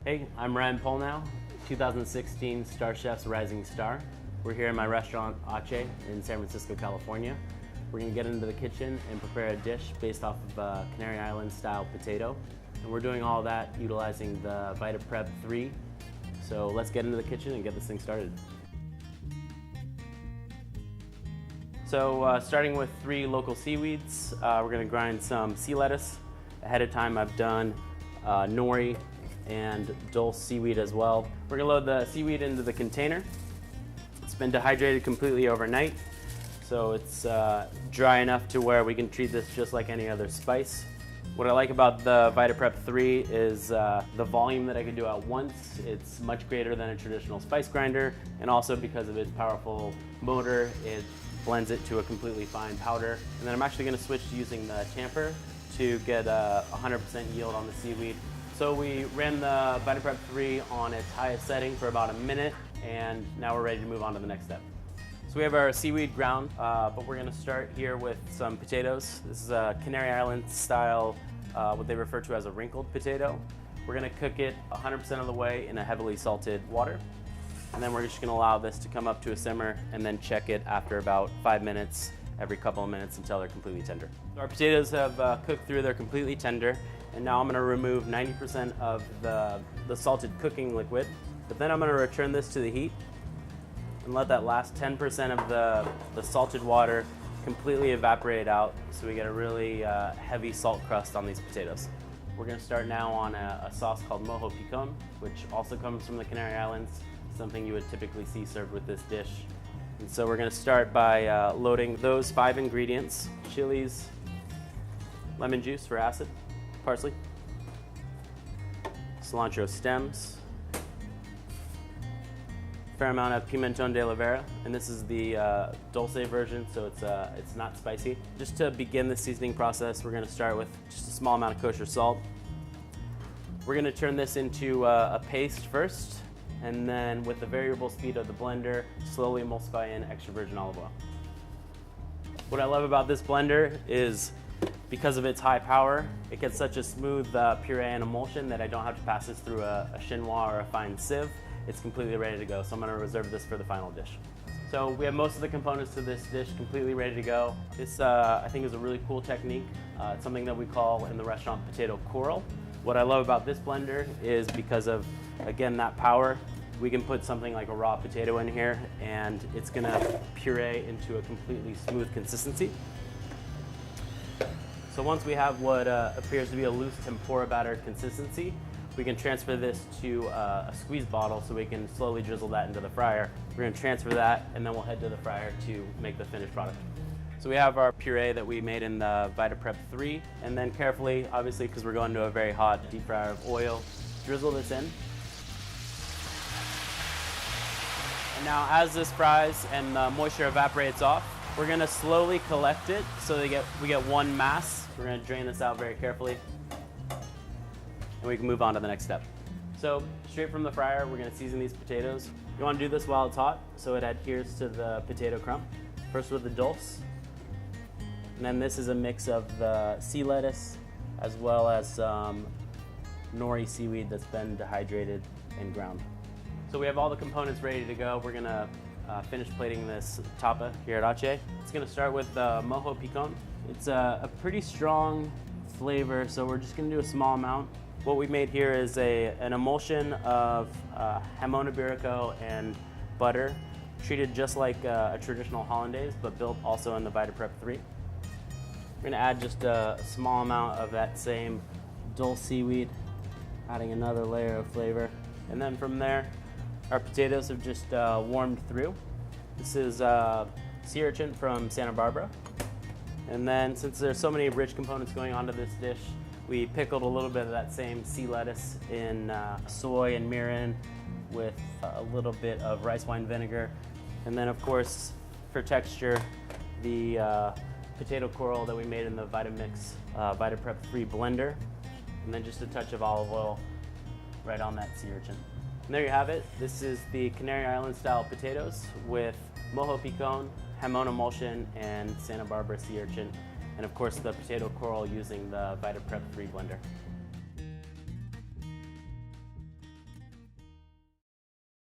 Hey, I'm Ryan Pollnow, 2016 StarChefs Rising Star. We're here in my restaurant, Aatche, in San Francisco, California. We're gonna get into the kitchen and prepare a dish based off of Canary Island style potato. And we're doing all that utilizing the Seaweed Prep 3. So let's get into the kitchen and get this thing started. So starting with 3 local seaweeds, we're gonna grind some sea lettuce. Ahead of time I've done nori and dulse seaweed as well. We're gonna load the seaweed into the container. It's been dehydrated completely overnight, so it's dry enough to where we can treat this just like any other spice. What I like about the Seaweed Prep 3 is the volume that I can do at once. It's much greater than a traditional spice grinder, and also because of its powerful motor, it blends it to a completely fine powder. And then I'm actually gonna switch to using the tamper to get a 100% yield on the seaweed. So we ran the Seaweed Prep 3 on its highest setting for about a minute, and now we're ready to move on to the next step. So we have our seaweed ground, but we're gonna start here with some potatoes. This is a Canary Island style, what they refer to as a wrinkled potato. We're gonna cook it 100% of the way in a heavily salted water. And then we're just gonna allow this to come up to a simmer and then check it after about 5 minutes, every couple of minutes until they're completely tender. So our potatoes have cooked through, they're completely tender. And now I'm gonna remove 90% of the salted cooking liquid. But then I'm gonna return this to the heat and let that last 10% of the salted water completely evaporate out, so we get a really heavy salt crust on these potatoes. We're gonna start now on a sauce called mojo picon, which also comes from the Canary Islands, something you would typically see served with this dish. And so we're gonna start by loading those 5 ingredients: chilies, lemon juice for acid, parsley, cilantro stems, fair amount of pimenton de la vera, and this is the dulce version, so it's not spicy. Just to begin the seasoning process, we're gonna start with just a small amount of kosher salt. We're gonna turn this into a paste first, and then with the variable speed of the blender, slowly emulsify in extra virgin olive oil. What I love about this blender is because of its high power, it gets such a smooth puree and emulsion that I don't have to pass this through a chinois or a fine sieve. It's completely ready to go, so I'm gonna reserve this for the final dish. So we have most of the components to this dish completely ready to go. This, I think, is a really cool technique. It's something that we call in the restaurant potato coral. What I love about this blender is because of, again, that power, we can put something like a raw potato in here and it's gonna puree into a completely smooth consistency. So once we have what appears to be a loose tempura batter consistency, we can transfer this to a squeeze bottle so we can slowly drizzle that into the fryer. We're gonna transfer that and then we'll head to the fryer to make the finished product. So we have our puree that we made in the Seaweed Prep 3, and then carefully, obviously because we're going to a very hot deep fryer of oil, drizzle this in. And now as this fries and the moisture evaporates off, we're gonna slowly collect it so we get one mass. We're gonna drain this out very carefully, and we can move on to the next step. So straight from the fryer, we're gonna season these potatoes. You wanna do this while it's hot so it adheres to the potato crumb. First with the dulse, and then this is a mix of the sea lettuce as well as some nori seaweed that's been dehydrated and ground. So we have all the components ready to go. We're gonna finish plating this tapa here at Aatche. It's gonna start with mojo picon. It's a pretty strong flavor, so we're just gonna do a small amount. What we made here is an emulsion of jamon iberico and butter, treated just like a traditional hollandaise, but built also in the Seaweed Prep 3. We're gonna add just a small amount of that same dulse seaweed, adding another layer of flavor. And then from there, our potatoes have just warmed through. This is sea urchin from Santa Barbara. And then since there's so many rich components going onto this dish, we pickled a little bit of that same sea lettuce in soy and mirin with a little bit of rice wine vinegar. And then of course, for texture, the potato coral that we made in the Vitamix Seaweed Prep 3 blender. And then just a touch of olive oil right on that sea urchin. And there you have it. This is the Canary Island style potatoes with mojo picon, jamon emulsion, and Santa Barbara sea urchin. And of course the potato coral using the Seaweed Prep 3 blender.